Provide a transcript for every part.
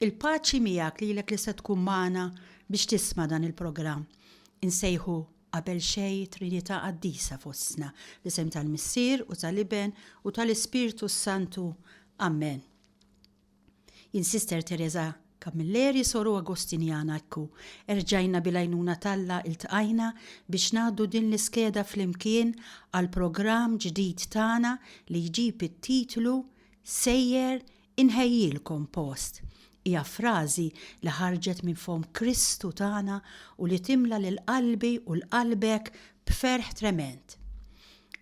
Il-paċi miegħek lilek li se tkun magħna biex tisma' dan il-programm. Insejħu qabel xejn Trinità Qaddisa fostna l-isem tal-Missier u tal-Iben u tal-Ispirtu Santu. Amen. Jien Sister Teresa Camilleri Soru Agostinjana ekku erġajna bil-għajnuna Talla iltqajna biex ngħaddu din l-iskeda flimkien għal programm ġdid tagħna li jġib it-titlu Sejjer inħejjilkom post. Hija frażi li ħarġet minn fom Kristu tagħna u li timla lil qalbi u l-qalbek b'ferħ trement.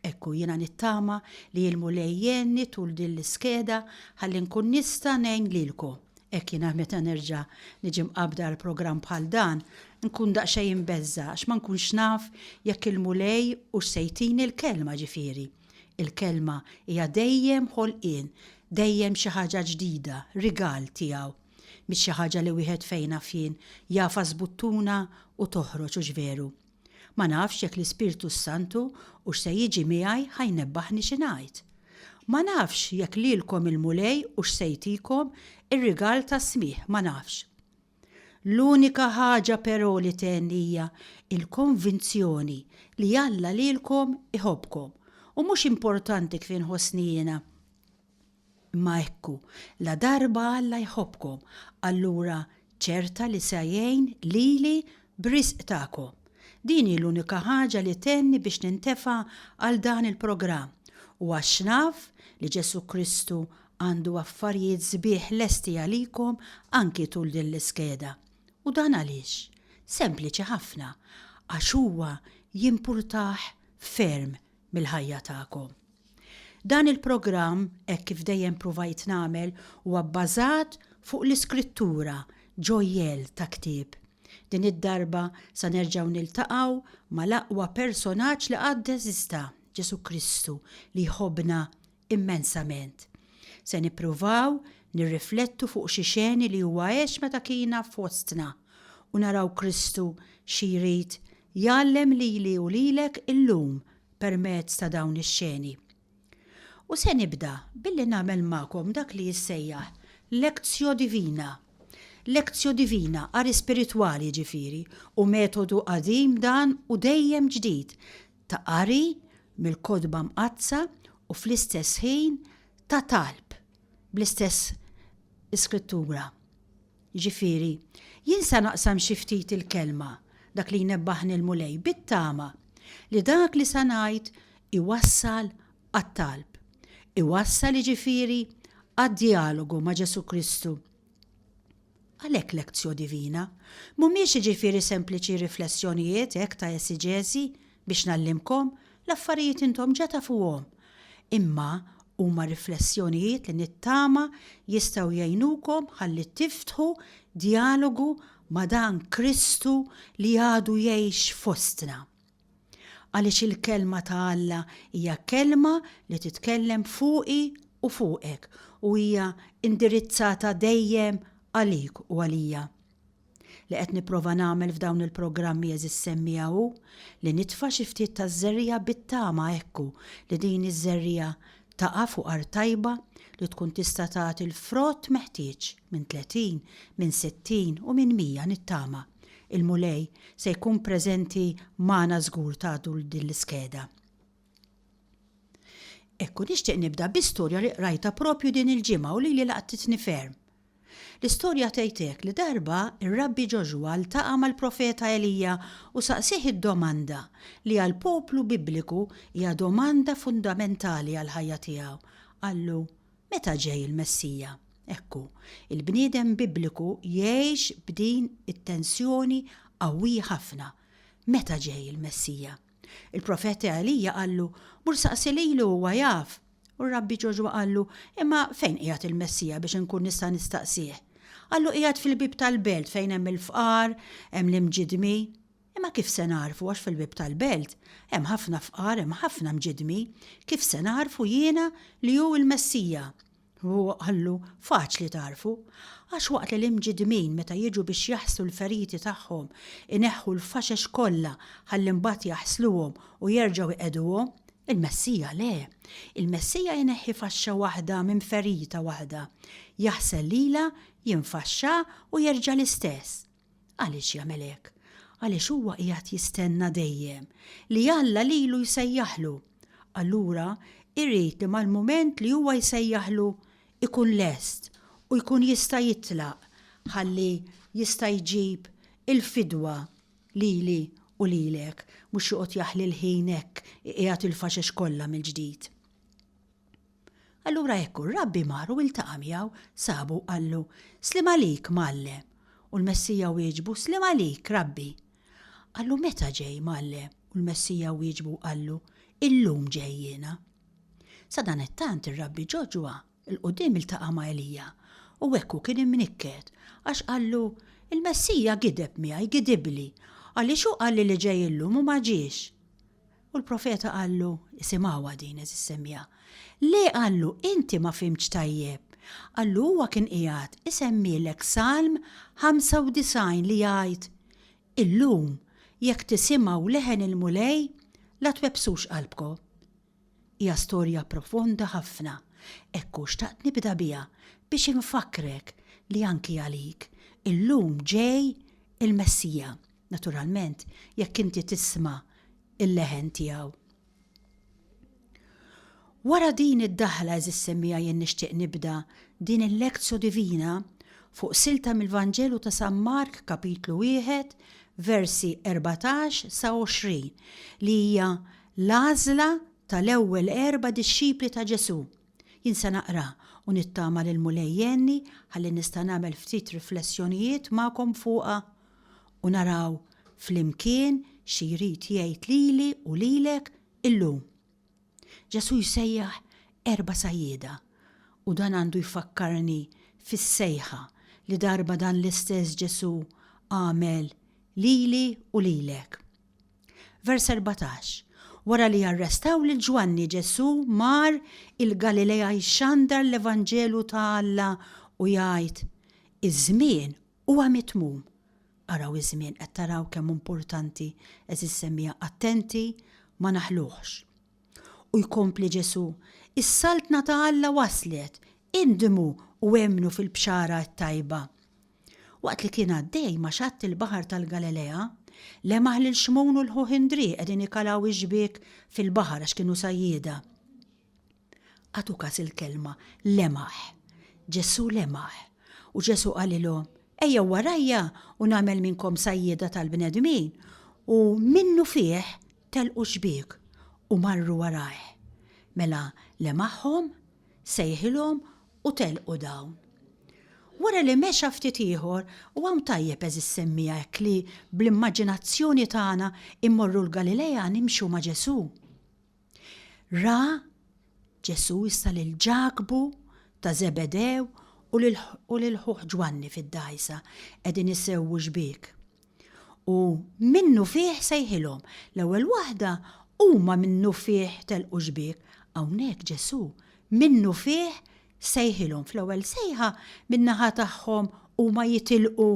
Ekku jiena nittama li l-mulejjenni tul din l-iskeda ħalli nkun nista' ngħin lilkom. Ekk jiena meta nerġa' niġi mqabbda l-programm bħal dan, nkun daqsxejn imbeżza għax ma nkunx naf jekk il-mulej u xsejtini l-kelma ġifieri. Il-kelma hija dejjem ħolqien, dejjem xi ħaġa ġdida, rigal tiegħu. Mhix xi ħaġa li wieħed fejna fien jafas buttuna u toħroġ u ġveru. Ma nafx jekk l-Ispirtu Santu u x'se jiġi miegħi ħajnebbaħni xi ngħid. Ma nafx jekk lilkom il-mulej u x'se jtikom ir-rigal ta' smih, ma nafx. L-unika ħaġa però li tenni hija il-konvinzjoni li Alla lilkom iħobbkom u mhux importanti kif inħossni jiena. Ma ekku, la darba Alla jħobbkom, allura ċerta li se jgħin lili b'risq tagħkom. Din hi l-unika ħaġa li tenni biex nintefa' għal dan il-programm u għax naf li Ġesu Kristu għandu affarijiet sbieħ lesti għalikom anki tul din l-iskeda. U dan għaliex? Sempliċi ħafna, għax huwa jimpurtaħ ferm mill-ħajja tagħkom. Dan il-programm, hekk kif dejjem provajt nagħmel, huwa bbażat fuq l-iskrittura ġojjel ta' ktieb. Din id-darba sa nerġgħu niltaqgħu mal-aqwa personaġġ li qatt eżista, Ġesu Kristu, li jħobbna immensament. Se nippruvaw nirriflettu fuq xi xeni li huwa għex meta kiena fostna u naraw Kristu xi jrid jgħallem lili u lilek illum permezz ta' dawn ix-xeni. U se nibda billi nagħmel magħkom dak li jissejjaħ Lectio Divina. Lectio Divina, qari spiritwali ġifieri, u metodu qadim dan u dejjem ġdid ta' qari mill-kodba mqazza u fl-istess ħin ta' talb bl-istess iskrittura. Ġifieri, jien se naqsam xi ftit il-kelma dak li jnebbaħni l-mulej bit-tama li dak li sa ngħid iwassal għat-talb. Iwassal ġifieri għad-dialogu ma' Ġesu Kristu. Għalhekk Lectio Divina mhumiex ġifieri sempliċi riflessjonijiet hekk ta' esiġesi biex nallimkom l-affarijiet intom ġa tafuhom, imma huma riflessjonijiet li nittama jistgħu jgħinukom ħalli tiftħu dialogu ma' dan Kristu li għadu jgħix fostna. Għaliex il-kelma ta' Alla hija kelma li titkellem fuqi u fuqek u hija indirizzata dejjem għalik u għalija. Li qed nipprova nagħmel f'dawn il-programmi eżis semmija hu li nitfa' xi ftit ta' żerrija bit-tama ekku li din iż-żerrija taqa' fuq art tajba li tkun tista' tagħti l-frott meħtieġ minn 30, minn 60 u minn 100 nittama. Il-mulej se jkun preżenti magħna żgur tagħtu din l-iskeda. Ekku nixtieq nibda bi-storja li qrajta propju din il-ġimgħa u li laqtitni ferm. L-istorja tgħidlek li darba ir-Rabbi Ġoxwa ltaqa' mal-profeta Elija u saqsih id-domanda li għall-poplu Bibliku hija domanda fundamentali għall-ħajja tiegħu. Qallu, meta ġej il-Messija? Ekku, il-bniedem Bibliku jgħix b'din it-tensjoni qawwija ħafna. Meta ġej il-Messija? Il-profeta Elija qallu, mur saqsi lilu huwa jaf. U r-Rabbi Ġoxwa qallu, imma fejn qiegħed il-Messija biex inkun nista' nistaqsih? Qallu qiegħed fil-bib tal-belt fejn hemm il-fqar, hemm l-imġidmi. Imma kif se narfu għax fil-bib tal-belt hemm ħafna fqar, hemm ħafna mġidmi, kif se narfu jiena li hu l-Messija? U qallu faċli tarfu, għax waqt li l-imġidmin meta jiġu biex jaħslu l-feriti tagħhom ineħħu l-faxex kollha ħalli mbagħad jaħsluhom u jerġgħu iqeduhom, Il-Messija le, il-Messija jneħħi faxxa waħda minn ferita waħda, jaħsel lila, jinfaxxa u jerġa' l-istess. Għaliex jagħmel hekk? Għaliex huwa qiegħed jistenna dejjem li Alla lilu jsejjaħlu. Allura irrid li mal-mument li huwa jsejjaħlu ikun lest u jkun jista' jitlaq ħalli jista' jġib il-fidwa lili u lilek mhux joqgħod jaħli l-ħin hekk qiegħed il-faxex kollha mill-ġdid. Allura hekk ir-Rabbi mar u iltaqa' miegħu sabu qallu Slim għalik Mallem. U l-Messija wieġbu Slim għalik Rabbi. Qallu meta ġej Mallem? U l-Messija wieġbu qallu illum ġej jiena. Sa dan it-tant ir-Rabbi ġoġwa il-qudiem iltaqa' ma' Elija u hekk kien imnikked għax qallu il-Messija gideb miegħi gidibli għaliex hu qalli li ġej illum u ma ġiex. U l-profeta qallu isimgħuha din is-semmija. Le qallu inti ma fimx tajjeb. Qallu huwa kien qiegħed isemmilek Salm 95 li jgħid illum jekk tisimgħu leħen il-mulej la twebsux qalbkom. Hija storja profonda ħafna. Ekku xtaqt nibda biha biex infakrek li anki għalik illum ġej il-Messija. Naturalment, jekk inti tisma' il-leħen tiegħu. Wara din id-daħla semmija jien nixtieq nibda din il-lezzju divina fuq silta mill-Vanġelu ta' San Mark kapitlu 1 versi 14 sa 20 li hija l-għażla tal-ewwel 4 dixxipli ta' Ġesu. Jien se naqra u nittama lil mulejjenni ħalli nista' nagħmel ftit riflessjonijiet magħkom fuqha u naraw flimkien xi jrid jgħid lili u lilek illum. Ġesu jsejjaħ 4 sajjieda u dan għandu jfakkarni fis-sejħa li darba dan l-istess Ġesu għamel lili u lilek. Vers 14. Wara li arrestaw lil Ġwanni Ġesu mar il-Galilea jxandar l-Evanġelu ta' Alla u jgħid iż-żmien huwa mitmum. Araw iż-żmien qed taraw kemm importanti semmija attenti ma naħluħx. U jkompli Ġesu, is-saltna ta' Alla waslet, indimu u emnu fil-bxara t-tajba. Waqt li kien għaddej ma' xatt il-baħar tal-Galilea, lemaħ lil Xmon u l-Ħuħindri qegħdin ikalaw iġbiek fil-baħar għax kienu sajjieda. Għatu kas il-kelma lemaħ. Ġesu lemaħ. U Ġesu qalilhom ejja warajja u nagħmel minnkom sajjieda tal-bnedmin u minnu fih telqu xbiek u marru warajh. Mela lemaħħom, sejħilhom u telqu dawn. Wara li mexa ftit ieħor u hawn tajjeb semmija hekk li bl-immaġinazzjoni tagħna immorru l-Galilea nimxu ma' Ġesu. Ra Ġesu issa lil Ġakbu ta' Zebedew u lil ħuħ Ġwanni fid-dajsa qegħdin isewwu xbiek. U minnu fih sejħilhom. L-ewwel waħda huma minnu fih telqu xbiek. Hawnhekk Ġesu minnu fih sejħilhom fl-ewwel sejħa min-naħa tagħhom huma jitilqu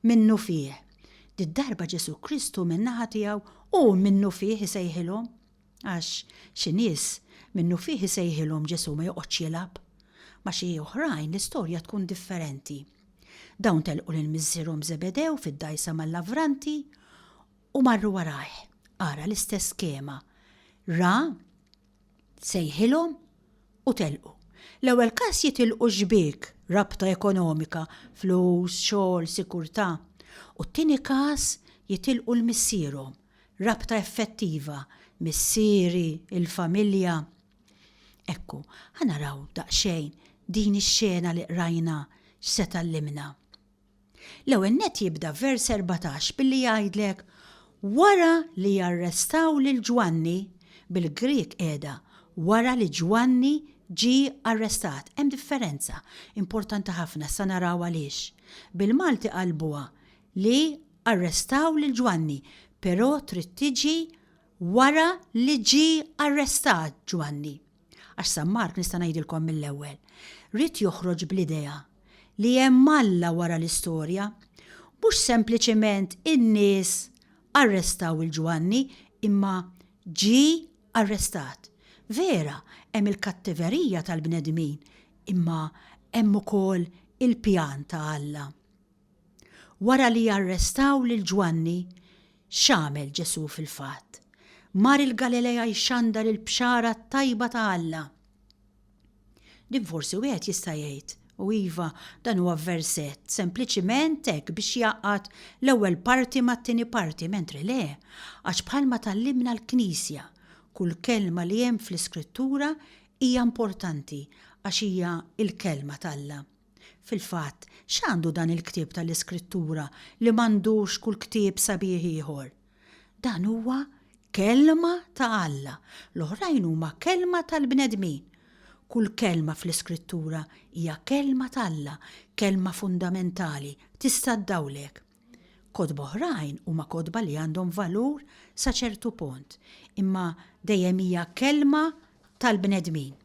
minnu fih. Did-darba Ġesu Kristu min-naħa tiegħu u minnu fih isejħilhom għax xi nies minnu fih isejħilhom Ġesu ma joqgħodx jilgħab. Ma xi oħrajn l-istorja tkun differenti. Dawn telqu lil miżżierhom Zebedew fid-dajsa mal-lavranti u marru warajh. Ara l-istess skema. Ra sejħilhom u telqu. L-ewwel każ jitilqu xbiek, rabta ekonomika, flus, xogħol, sikurtà. U t-tieni każ jitilqu l-missierhom, rabta effettiva, missieri, il-familja. Ekku, ħanaraw daqsxejn din ix-xena li qrajna x'se tallimna. L-ewwel nett jibda vers 14 billi jgħidlek wara li jarrestaw lil Ġwanni bil-Grieg qiegħda wara li Ġwanni ġi arrestat. Hemm differenza importanti ħafna sa naraw għaliex. Bil-Malti qalbuha li arrestaw lil Ġwanni, però trid tiġi wara li ġi arrestat Ġwanni. Għax San Mark nista' ngħidilkom mill-ewwel. Rid joħroġ bl-idea li hemm Alla wara l-istorja, mhux sempliċement in-nies arrestaw il-Ġwanni imma ġi arrestat. Vera, hemm il-kattiverija tal-bnedmin, imma hemm ukoll il-pjan ta' Alla. Wara li arrestaw lil Ġwanni, x'għamel Ġesu fil-fatt? Mar il-Galilea jxandar il-bxara tajba ta' Alla. Din forsi wieħed jista' jgħid, u iva dan huwa versett sempliċiment hekk biex jaqgħad l-ewwel parti mat-tieni parti, mentri le, għax bħalma tallimna l-Knisja, kull kelma li hemm fl-Iskrittura hija importanti għax hija il-kelma tal-Alla. Fil-fatt, x'għandu dan il-ktieb tal-Iskrittura li m'għandux kull ktieb sabiħ ieħor? Dan huwa kelma ta' Alla, l-oħrajn huma kelma tal-bnedmin. Kull kelma fl-Iskrittura hija kelma tal-Alla, kelma fundamentali, tista' ddawlek. Kodba oħrajn huma kodba li għandhom valur sa ċertu punt, imma dejjem hija kelma tal-bnedmin.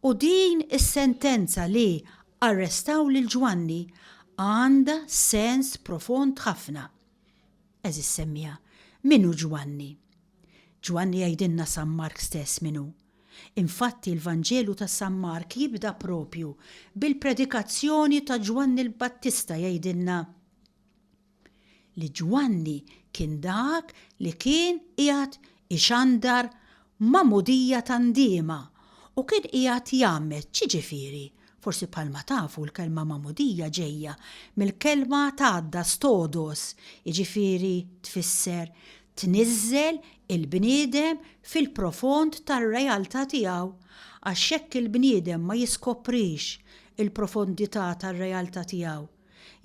U din is-sentenza li arrestaw lil Ġwanni għandha sens profond ħafna. Eżis semmija, minu Ġwanni? Ġwanni jgħidilna San Mark stess minu. Infatti il-Vanġelu ta' San Mark jibda propju bil-predikazzjoni ta' Ġwanni l-Battista jgħidilna li Ġwanni kien dak li kien qiegħed ixandar mamudija tandiema u kien qiegħed jagħmel ċiġifieri. Forsi bħalma tafu l-kelma mamudija ġejja mill-kelma tgħadda stodos, jiġifieri tfisser tniżżel il-bniedem fil-profond tar-realtà tiegħu għax hekk il-bniedem ma jiskoprix il-profondità tar-realtà tiegħu.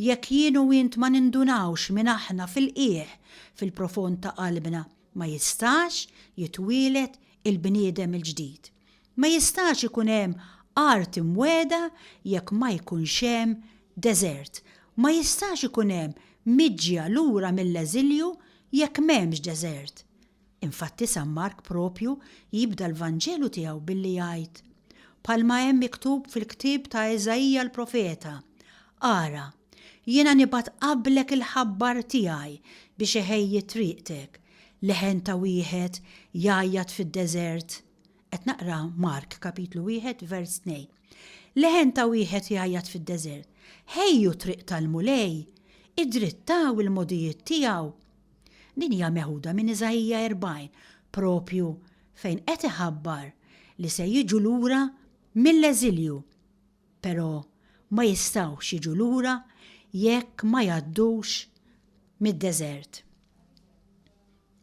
Jekk jien u int ma nindunawx minn aħna fil-qiegħ fil-profond ta' qalbna, ma jistax jitwielet il-bniedem il-ġdid. Ma jistax ikun hemm art imweda jekk ma jkunx hemm deżert. Ma jistax ikun hemm miġġja lura mill-eżilju jekk m'hemmx deżert. Infatti San Mark propju jibda l-Vanġelu tiegħu billi jgħid bħalma hemm miktub fil-ktieb ta' Eżajija l-profeta. Ara, jiena nibgħat qablek il-ħabbar tiegħi biex iħejji triqtek, leħen ta' wieħed jgħajjad fid-deżert. Qed naqra Mark kapitlu 1 vers 2. Leħen ta' wieħed jgħajjad fid-deżert. Ħejju triq tal-mulej, idrittaw il-modijiet tiegħu. Din hija meħuda minn Eżajija 40, propju fejn qed iħabbar li se jiġu lura mill-eżilju, però ma jistgħux jiġu lura jekk ma jgħaddux mid-deżert.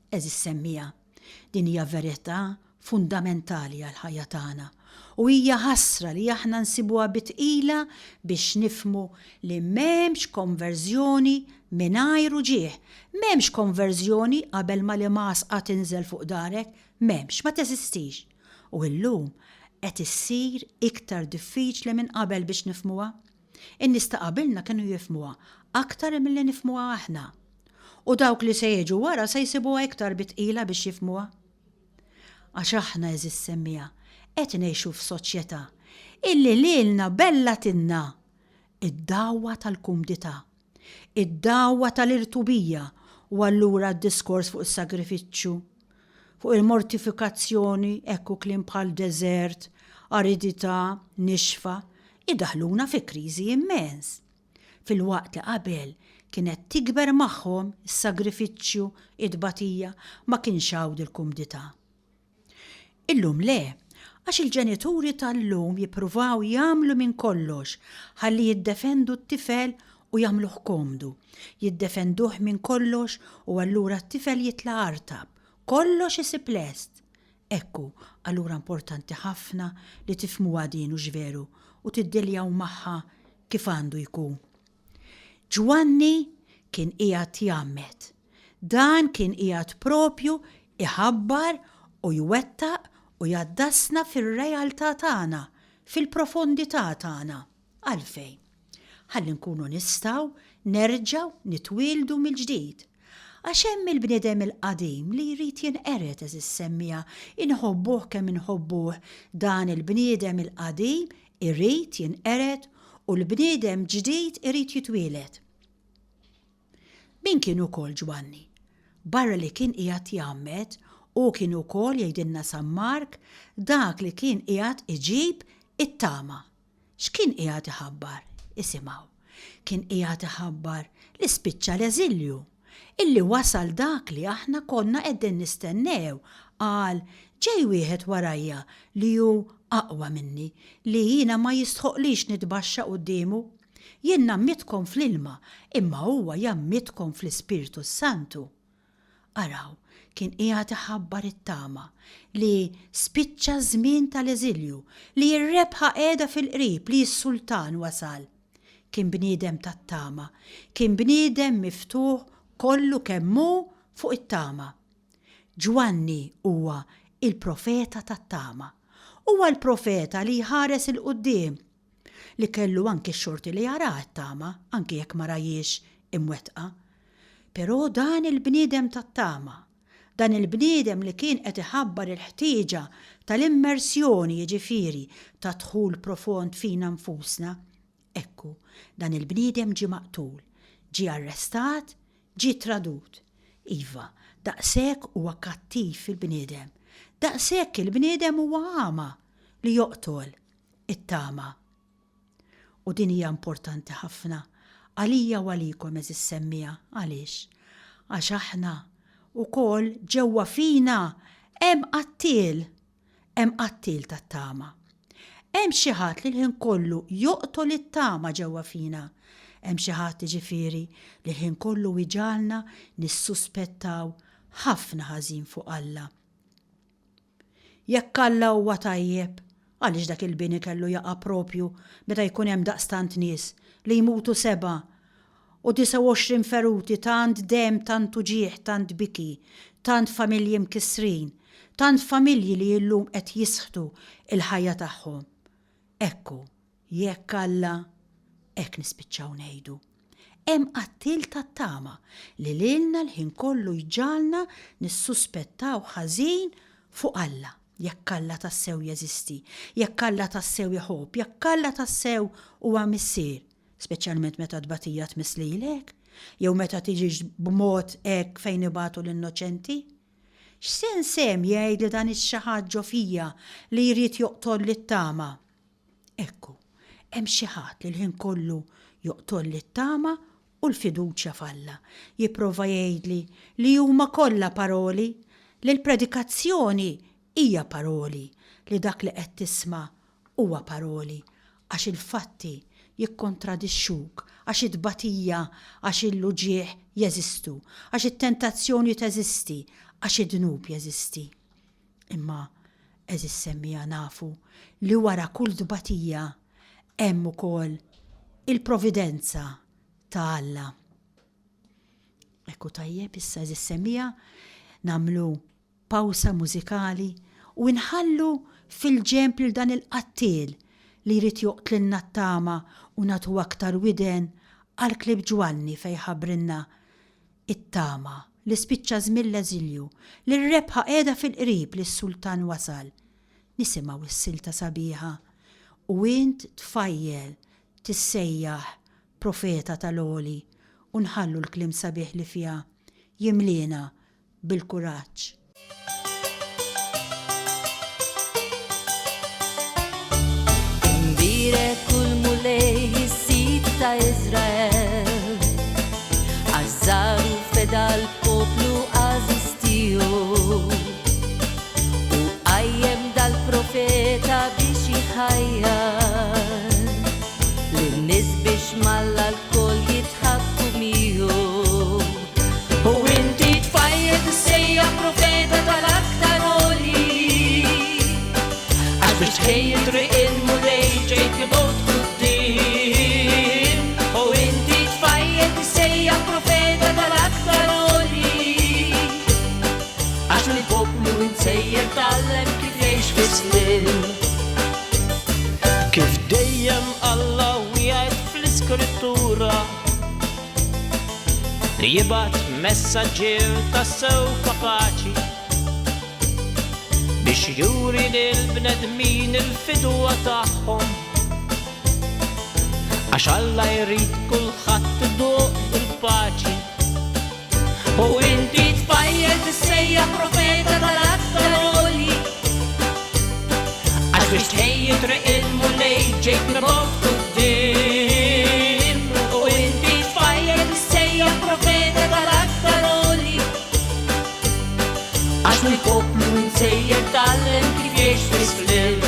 Eżis semmija, din hija verità fundamentali għall-ħajja tagħna u hija ħasra li aħna nsibuha bitqila biex nifmu li m'hemmx konverżjoni mingħajr ġieħ, m'hemmx konverżjoni qabel ma li masqa tinżel fuq darek, m'hemmx, ma teżistix. U llum qed issir iktar diffiċli minn qabel biex nifmuha. In-nies ta' qabilna kienu jifmuha aktar milli nifmuha aħna. U dawk li se jiġu wara se jsibuha iktar bitqila biex jifmuha. Għax aħna eżis semmija qed ngħixu f'soċjetà illi lilna bellatinna id-dawwa tal-kumdità, id-dawwa tal-irtubija u allura d-diskors fuq is-sagrifiċċju, fuq il-mortifikazzjoni, ekku kliem bħal deżert, aridità, nixfa, idaħluna fi kriżi immens. Fil-waqt li qabel kienet tikber magħhom is-sagrifiċċju, id-batija, ma kienx hawn il-kumdità. Illum le, għax il-ġenituri tal-lum jippruvaw jagħmlu minn kollox ħalli jiddefendu t-tifel u jagħmluh komdu. Jiddefenduh minn kollox u allura t-tifel jitla' artab. Kollox isib lest. Ekku, allura importanti ħafna li tifhmuha din u x'veru u tiddiljaw magħha kif għandu jkun. Ġwanni kien qiegħed jagħmel. Dan kien qiegħed propju iħabbar u jwettaq u jaddassna fir-realtà tagħna, fil-profondità tagħna. Għalfejn? Ħalli nkunu nistgħu nerġgħu nitwieldu mill-ġdid. Għax hemm il-bniedem il-qadim li jrid jinqered eżis semmija, inħobbuh kemm inħobbuh, dan il-bniedem il-qadim irid jinqered u l-bniedem ġdid irid jitwieled. Min kien ukoll Ġwanni? Barra li kien qiegħed jagħmel U kien ukoll jgħidilna San Mark dak li kien qiegħed iġib it-tama. X'kien qiegħed iħabbar? Isimgħu. Kien qiegħed iħabbar li spiċċa l-eżilju, illi wasal dak li aħna konna qegħdin nistennew. Qal ġej wieħed warajja li hu aqwa minni, li jiena ma jistħoqlix nitbaxxa qudiemu. Jien nammitkom fl-ilma, imma huwa jammitkom fl-Ispirtu Santu. Araw, kien qiegħed iħabbar it-tama li spiċċa żmien tal-eżilju, li r-rebħa qiegħda fil-qrib li s-sultan wasal. Kien bniedem tat-tama, kien bniedem miftuħ kollu kemm hu fuq it-tama. Ġwanni huwa il-profeta tat-tama. Huwa l-profeta li jħares il-qudiem, li kellu anki x-xorti li jara t-tama, anki jekk ma rajiex imwetqa. Però dan il-bniedem tat-tama, dan il-bniedem li kien qed iħabbar il-ħtieġa tal-immersjoni jiġifieri ta' dħul profond fina nfusna, ekku, dan il-bniedem ġie maqtul, ġie arrestat, ġie tradut. Iva, daqshekk huwa kattiv il-bniedem, daqshekk il-bniedem huwa għama li joqtol it-tama. U din hija importanti ħafna għalija u għalikom eżis semmija. Għaliex? Għax aħna ukoll ġewwa fina hemm qattil tat-tama. Hemm xi ħadd li l-ħin kollu joqtol it-tama ġewwa fina. Hemm xi ħadd jiġifieri li l-ħin kollu iġalna nissuspettaw ħafna ħażin fuq Alla. Jekk Alla huwa tajjeb, għaliex dak il-bini kellu jaqa' propju meta jkun hemm daqstant nies li jmutu 7 u 29 feruti, tant dem, tant uġieħ, tant biki, tant familji mkissrin, tant familji li llum qed jisħtu il-ħajja tagħhom. Ekku, jekk Alla, hekk nispiċċaw ngħidu. Hemm qattil tat-tama li lilna l-ħin kollu jġalna nissuspettaw ħażin fuq Alla. Jekk Alla tassew jeżisti, jekk Alla tassew jħobb, jekk Alla tassew huwa missier, speċjalment meta tbatija tmislilek, jew meta tiġix b'mod hekk fejn ibatu l-innoċenti. X'sens hemm jgħid li dan ix-xi ħaġa fija li jrid joqtol lit-tama? Ekku, hemm xi ħadd li l-ħin kollu joqtol lit-tama u l-fiduċja f'Alla. Jipprova jgħidli li huma kollha paroli, li l-predikazzjoni hija paroli, li dak li qed tisma' huwa paroli, għax il-fatti jikkontradixxuk, għax it-tbatija, għax il-luġieħ jeżistu, għax it-tentazzjoni teżisti, għax id-dnub jeżisti. Imma eżis semmija nafu li wara kull tbatija hemm ukoll il-providenza ta' Alla. Ekku tajjeb issa eżis semmija nagħmlu pawsa mużikali u nħallu fil-ġempl dan il-qattil li jrid joqtlilna t-tama u nagħtu aktar widen għal klib Ġwanni fejn ħabbrilna it-tama li spiċċa żmien l-eżilju li r-rebħa qiegħda fil-qrib li s-sultan wasal. Nisimgħu is-silta sabiħa u int tfajjel tissejjaħ profeta tal-għoli u nħallu l-kliem sabiħ li fiha jimlina bil-kuraġġ. Kull mulej jissit ta' Izrael għazzaru feda l-poplu għazistiju u għajjem dal-profeta biex jħajjar l-nis biex malla l-koll jitħabtu miju u inti tfajjed sejja profeta tal-aktar oli għax biex ħejjed riqin mulej ġejt nibot qudiem u inti tfajjed sejja profeta tal-aktar oli għax l-poplu insejjer tallem kif jgħix fis-snin. Kif dejjem Alla jgħid fl-iskrittura li jibgħat messaġġier tas-sew kapaċi biex juri lil-bnedmin il-fidwa tagħhom għax Alla jrid kulħadd iduq il-paċi u inti tfajjed issejjaħ profeta tal triq il-mulej ġejt nibgħod quddiem u inti tfajjed issejjaħ profeta tal-aktar għoli għax mill-poplu nsejjer tallem kif jgħix fis-slim.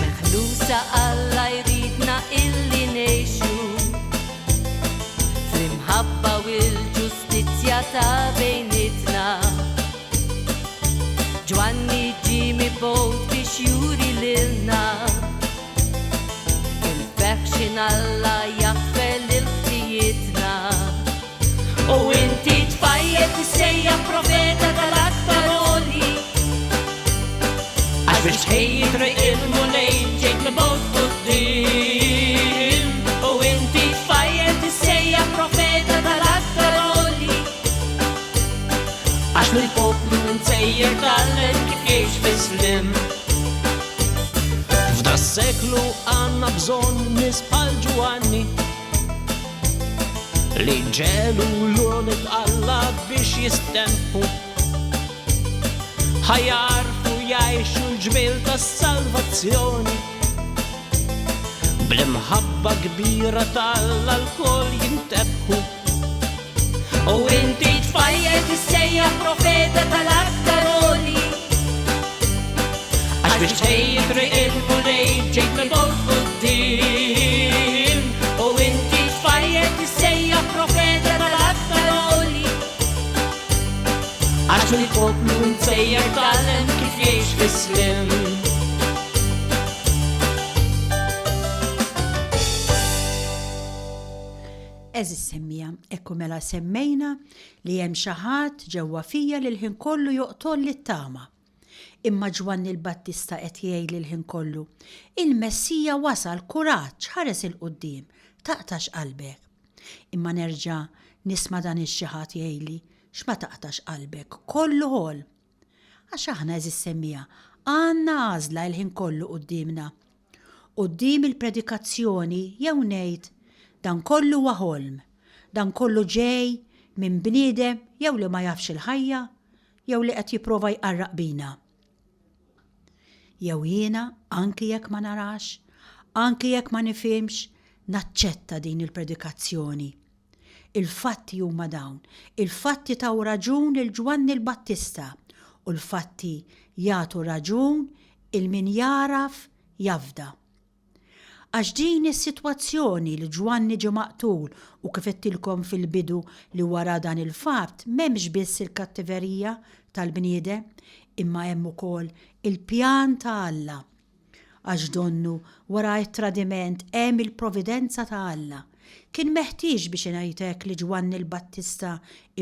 Meħlusa Alla jridna illi ngħixu fl-imħabba u l-ġustizzja ta' bejnietna. Ġwanni ġie mibgħut biex juri lilna il-ferħxin Alla jaħfel il-ħtijietna. U inti tfajjed issejjaħ profeta tal-aktar għoli għax biex tħejji triq il-mulej ġejt nibgħod quddiem u inti tfajjed issejjaħ profeta tal-aktar għoli għax mill-poplu nsejjer tallem kif jgħix fis-slim. F'da s-seklu għandna bżonn nies bħal Ġwanni li ġelu l-għonet Alla biex jistempu ħajarfu jgħixu l-ġbel tas-salvazzjoni bl-imħabba kbira tal-Alla l-kol jintebħu. U inti tfajjed issejjaħ profeta tal-aktar għoli għax biex tħejji triq il-mulej ġejt nibgħod quddiem u inti tfajjed issejjaħ profeta tal-aktar għoli għax mill-poplu nsejjer tallem kif jgħix fis-slim. Eżis semmija, ekku mela semmejna li hemm xi ħadd ġewwa fija li l-ħin kollu joqtol lit-tama. Imma Ġwanni l-Battista qed jgħid li l-ħin kollu il-Messija wasal, kuraġġ, ħares il-qudiem, taqtax qalbek. Imma nerġa' nisma' dan ix-xi ħadd jgħidli x'ma taqtax qalbek, kollu ħol. Għax aħna eżis semmija għandna għażla l-ħin kollu qudiemna. Quddiem il-predikazzjoni jew ngħid dan kollu huwa ħolm, dan kollu ġej minn bniedem jew li ma jafx il-ħajja, jew li qed jipprova jqarraq bina. Jew jiena anki jekk ma narax, anki jekk ma nifhimx, naċċetta din il-predikazzjoni. Il-fatti huma dawn, il-fatti taw raġun il-Ġwanni l-Battista u l-fatti jagħtu raġun il-min jaraf jafda. Għax din is-sitwazzjoni li Ġwanni ġie maqtul u kif qedtilkom fil-bidu li wara dan il-fatt m'hemmx biss il-kattiverija tal-bniedem imma hemm ukoll il-pjan ta' Alla. Għax donnu wara t-tradiment hemm il-providenza ta' Alla. Kien meħtieġ biex ngħidlek li Ġwanni l-Battista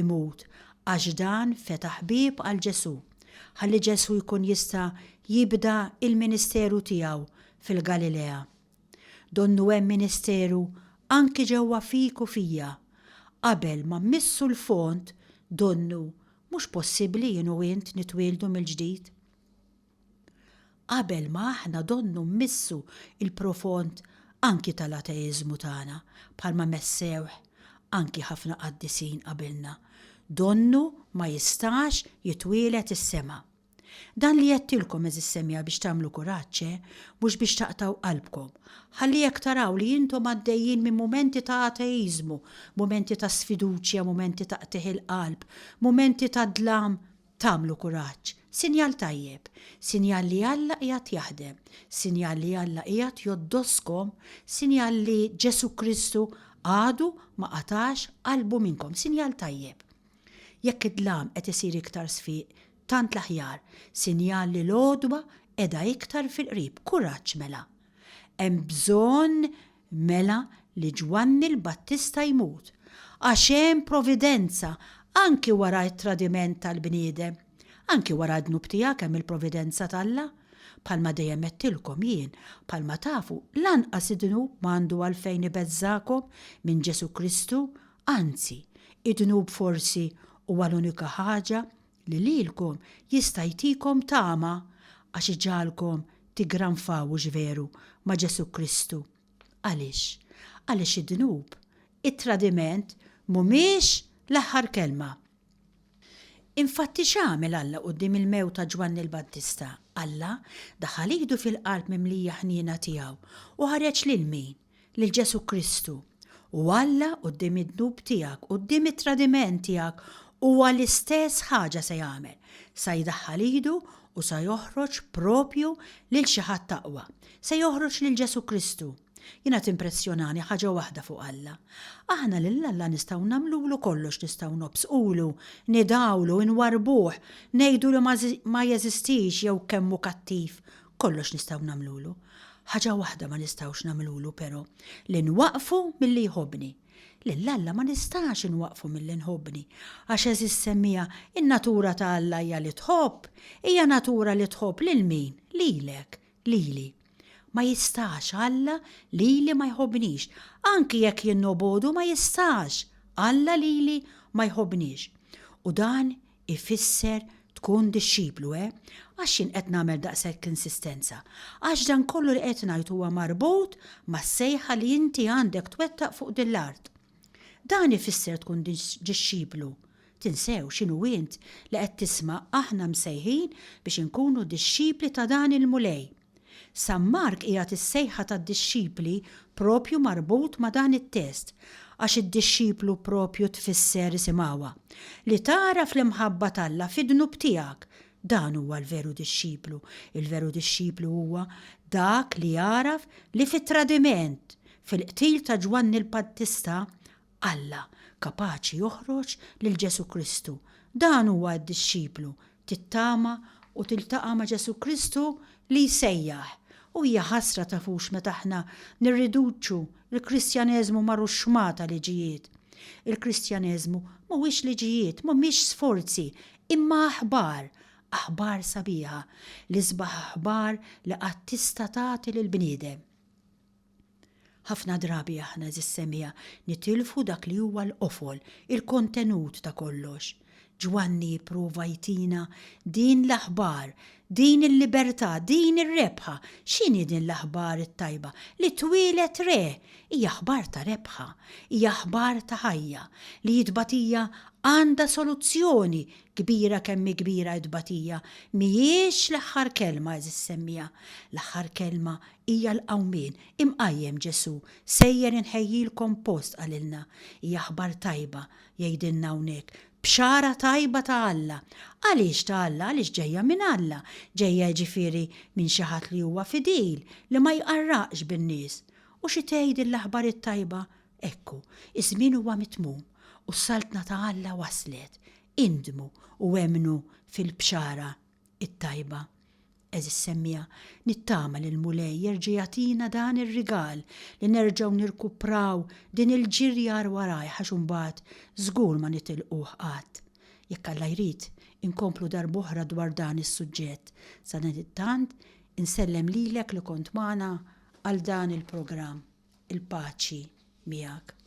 imut għax dan fetaħ bieb għal Ġesu. Ħalli Ġesu jkun jista' jibda il-ministeru tiegħu fil-Galilea. Donnu hemm ministeru anki ġewwa fik u fija. Qabel ma mmissu l-font, donnu mhux possibbli jien u int nitwieldu mill-ġdid. Qabel ma aħna donnu mmissu il-profond anki tal-ateizmu tagħna bħalma messewh anki ħafna qaddisin qabilna. Donnu ma jistax jitwielet is-sema. Dan li jettilkom eżis semmija biex tagħmlu kuraġġ, mhux biex taqtaw qalbkom. Ħalli jekk taraw li intom għaddejjin minn momenti ta' ateizmu, momenti ta' sfiduċja, momenti ta' qtieħ il-qalb, momenti ta' dlam, tagħmlu kuraġġ. Sinjal tajjeb, sinjal li Alla qiegħed jaħdem, sinjal li Alla qiegħed joddoskom, sinjal li Ġesu Kristu għadu ma qatax qalbu minnkom, sinjal tajjeb. Jekk id-dlam qed isir iktar sfiq, tant l-aħjar, sinjal li l-għodwa edha iktar fil-qrib, kuraġġ mela. Hemm bżonn mela li Ġwanni l-Battista jmut, għax hemm providenza anki wara t-tradiment tal-bniedem, anki wara d-dnub tiegħek hemm il-providenza t'Alla. Bħalma dejjem qedtilkom jien, bħalma tafu lanqas id-dnub m'għandu għalfejn ibeżżakom minn Ġesu Kristu, anzi, id-dnub forsi huwa l-unika ħaġa li lilkom jista' jtikom tama għax iġalkom tigranfaw veru ma' Ġesu Kristu. Għaliex? Għaliex id-dnub, it-tradiment mhumiex l-aħħar kelma. Infatti x'għamel Alla quddiem il-mewt ta' Ġwanni l-Battista? Alla daħal idu fil-qalb mimlija ħnina tiegħu u ħareġ lil min? Lil Ġesu Kristu. U Alla quddiem id-dnub tiegħek, quddiem it-tradiment tiegħek huwa l-istess ħaġa se jagħmel. Sa jdaħħal idu u sa joħroġ propju lil xi ħadd taqwa. Se joħroġ lil Ġesu Kristu. Jiena timpressjonani ħaġa waħda fuq Alla. Aħna lil Alla nistgħu nagħmlulu kollox, nistgħu nobsqulu, nidawlu, nwarbuh, ngħidulu ma jeżistix jew kemm hu kattiv. Kollox nistgħu nagħmlulu. Ħaġa waħda ma nistgħux nagħmlulu però li nwaqfu milli jħobbni. Lil Alla ma nistax inwaqfu milli nħobbni għax eżis semmija in-natura ta' Alla hija li tħobb, hija natura li tħobb lil min? Lilek, lili. Ma jistax Alla lili ma jħobbnix. Anki jekk jinnobodu ma jistax Alla lili ma jħobbnix. U dan ifisser tkun dixxiplu, Għax jien qed nagħmel daqshekk insistenza. Għax dan kollu li qed ngħid huwa marbut mas-sejħa li inti għandek twettaq fuq din l-art. Dan ifisser tkun dixxiplu. Tinsew x'inhu int li qed tisma' aħna msejħin biex inkunu dixxipli ta' dan il-mulej. San Mark qiegħed is-sejħa tad-dixxipli propju marbut ma' dan it-test, għax id-dixxiplu propju tfisser isimgħuha. Li tara fl-imħabba t'Alla fid-dnub tiegħek, dan huwa l-veru dixxiplu. Il-veru dixxiplu huwa dak li jaraf li fit-tradiment, fil-qtil ta' Ġwanni l-Battista, Alla kapaċi joħroġ lil Ġesu Kristu. Dan huwa d-dixxiplu, tittama u tiltaqa' ma' Ġesu Kristu li jsejjaħ. U hija ħasra tafux meta aħna nirriduċu l-Kristjaneżmu marru xmata liġijiet. Il-Kristjaneżmu mhuwiex liġijiet, mhumiex sforzi, imma aħbar sabiħa, li sbaħ aħbar li qatt tista' tagħti lill-bniedem. Ħafna drabi aħna żissemmija nitilfu dak li huwa l-qofol, il-kontenut ta' kollox. Ġwanni jipprova jtina din l-aħbar, din il-libertà, din ir-rebħa. X'inhi din l-aħbar it-tajba? Li twilet re, hija aħbar ta' rebħa, hija aħbar ta' ħajja, li jitbatija għandha soluzzjoni kbira kemm kbira jitbatija. Mhijiex l-aħħar kelma semmija. L-aħħar kelma hija l-qawmien. Imqajjem Ġesu, sejjer inħejjilkom post qalilna. Hija aħbar tajba jgħidilna hawnhekk. Bxara tajba ta' Alla. Għaliex ta' Alla? Għaliex ġejja minn Alla? Ġejja ġifieri minn xi ħadd li huwa fidil, li ma jqarraqx bin-nies. U xi tgħid l-aħbar it-tajba? Ekku, iż-żmien huwa mitmum u s-saltna ta' Alla waslet. Indmu u emnu fil-bxara it-tajba. Eżis semmija nittama li l-mulej jerġa' jagħtina dan ir-rigal li nerġgħu nirkupraw din il-ġirjar waraj ħax imbagħad żgur ma nitilquh qatt. Jekk Alla jrid inkomplu darb'oħra dwar dan is-suġġett. Sa tant insellem lilek li kont magħna għal dan il-programm. Il-paċi miegħek.